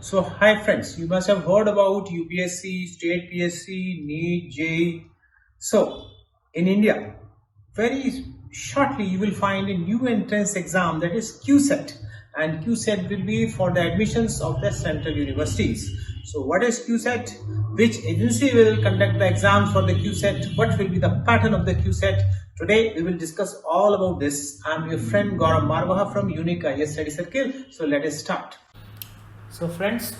So, hi friends, you must have heard about UPSC, State PSC, NEET, JEE. So, in India, very shortly you will find a new entrance exam, that is QCET, and QCET will be for the admissions of the central universities. So, what is QCET? Which agency will conduct the exams for the QCET? What will be the pattern of the QCET? Today we will discuss all about this. I am your friend Gaurav Marwaha from Unique IAS Study Circle. So, let us start. So friends,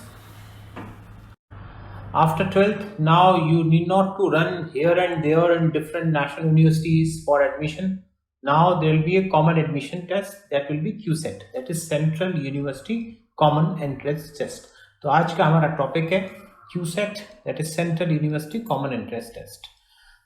after 12th, now you need not to run here and there in different national universities for admission. Now there will be a common admission test, that will be QCET, that is Central University Common Entrance Test. तो आज का हमारा topic है QCET, that is Central University Common Entrance Test.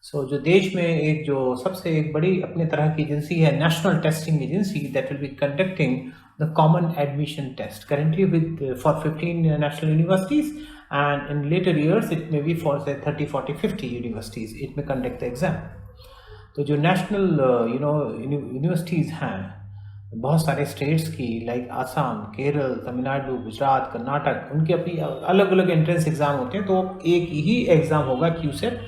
So जो देश में एक जो सबसे एक बड़ी अपने तरह की एजेंसी है, national testing agency, that will be conducting the common admission test currently with for 15 national universities, and in later years it may be for say 30, 40, 50 universities it may conduct the exam. तो जो national universities हैं बहुत सारे states की, like Assam, Kerala, Tamil Nadu, Gujarat, Karnataka, उनके अपनी अलग अलग एंट्रेंस एग्जाम होते हैं. तो एक ही एग्जाम होगा QCET,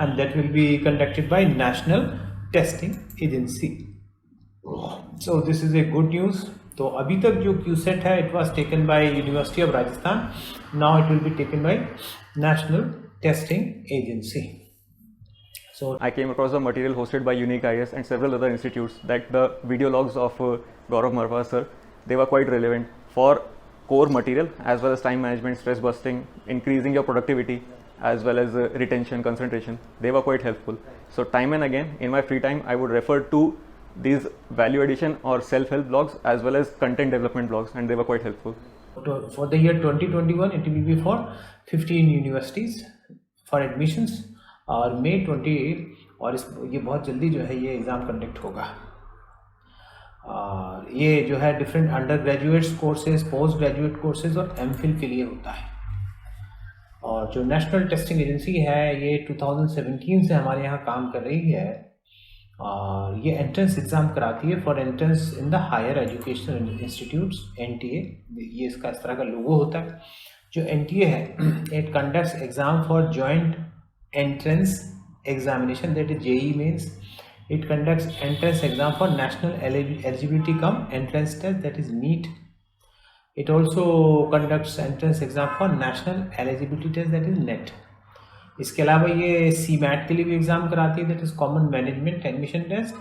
and that will be conducted by National Testing Agency. So this is a good news. तो अभी तक जो QCET है, it was taken by University of Rajasthan. Now it will be taken by National Testing Agency. So I came across the material hosted by Unique IAS and several other institutes, that the video logs of Gaurav Marwaha sir, they were quite relevant for core material as well as time management, stress busting, increasing your productivity as well as retention, concentration. They were quite helpful. So time and again in my free time I would refer to these value addition or self-help blogs as well as content development blogs, and they were quite helpful. For the year 2021 it will be for 15 universities for admissions, और May 28 और ये बहुत जल्दी जो है ये exam conduct होगा. और ये जो है different under graduates courses, post graduate courses और MPhil के लिए होता है. और जो नेशनल टेस्टिंग एजेंसी है ये 2017 से हमारे यहाँ काम कर रही है, और ये एंट्रेंस एग्ज़ाम कराती है for entrance in the higher educational institutes, NTA. ये इसका इस तरह का लोगो होता है. जो NTA है, it conducts exam for joint entrance examination, that is JEE mains. It conducts entrance exam for national eligibility cum entrance test, that is NEET. It also conducts entrance exam for national eligibility test, that is NET. इसके अलावा ये CMAT के लिए भी exam कराती है, that is common management admission test,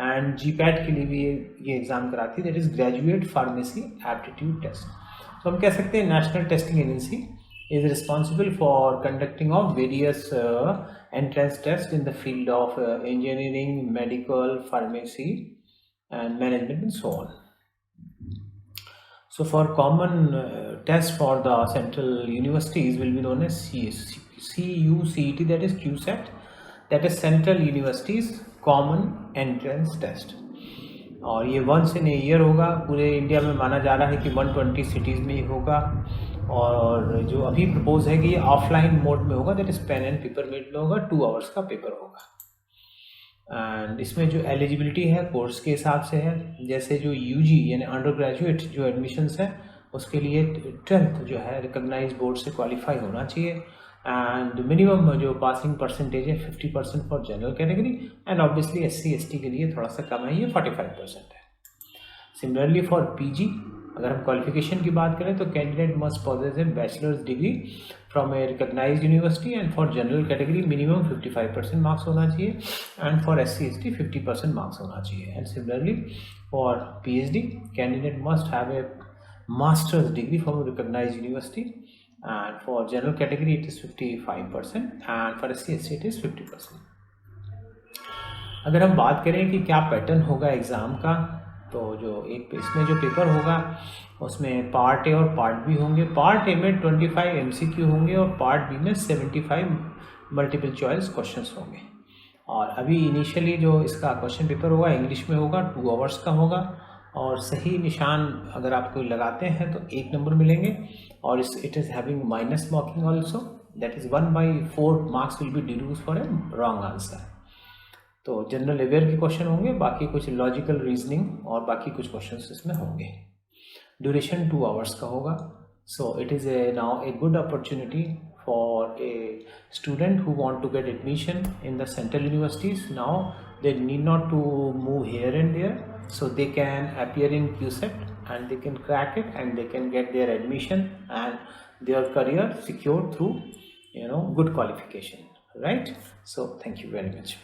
and GPAT के लिए भी ये एग्ज़ाम कराती है, that is graduate pharmacy aptitude test. तो हम कह सकते हैं national testing agency is responsible for conducting of various entrance tests in the field of engineering, medical, pharmacy and management and so on. So for common tests for the central universities will be known as CUCET, that is QCET, that is Central Universities Common Entrance Test. और ये once in a year होगा. पूरे India में माना जा रहा है कि 120 सिटीज़ में ही होगा. और जो अभी प्रपोज है कि ये ऑफलाइन मोड में होगा, that is pen and paper mode में होगा. 2 आवर्स का पेपर होगा. एंड इसमें जो एलिजिबिलिटी है कोर्स के हिसाब से है. जैसे जो UG यानी अंडर ग्रेजुएट जो एडमिशन्स है उसके लिए 12th जो है रिकॉग्नाइज बोर्ड से क्वालिफाई होना चाहिए. एंड मिनिमम जो पासिंग परसेंटेज है 50% for general category, and obviously SC ST के लिए थोड़ा सा कम है, ये 45% है. सिमिलरली फॉर PG अगर हम क्वालिफिकेशन की बात करें तो candidate must possess a bachelor's degree from a recognised university, and for general category minimum 55% marks होना चाहिए, and for SC ST 50% marks होना चाहिए. And similarly for PhD candidate must have a master's degree from recognised university, and for general category it is 55%, and for SC ST it is 50%. अगर हम बात करें कि क्या पैटर्न होगा exam का, तो जो एक इसमें जो पेपर होगा उसमें पार्ट A और पार्ट B होंगे. पार्ट A में 25 MCQ होंगे और पार्ट B में 75 मल्टीपल चॉइस क्वेश्चंस होंगे. और अभी इनिशियली जो इसका क्वेश्चन पेपर होगा इंग्लिश में होगा, 2 आवर्स का होगा, और सही निशान अगर आप कोई लगाते हैं तो 1 नंबर मिलेंगे. और it is having minus marking also, that is 1/4 marks will be deduce for a wrong answer. तो जनरल अवेयर के क्वेश्चन होंगे, बाकी कुछ लॉजिकल रीजनिंग और बाकी कुछ क्वेश्चंस इसमें होंगे. ड्यूरेशन 2 आवर्स का होगा. So it is now a good opportunity for a student who want to get admission in the central universities. Now they need not to move here and there, so they can appear in QCET and they can crack it and they can get their admission and their career secured through good qualification, right? So thank you very much.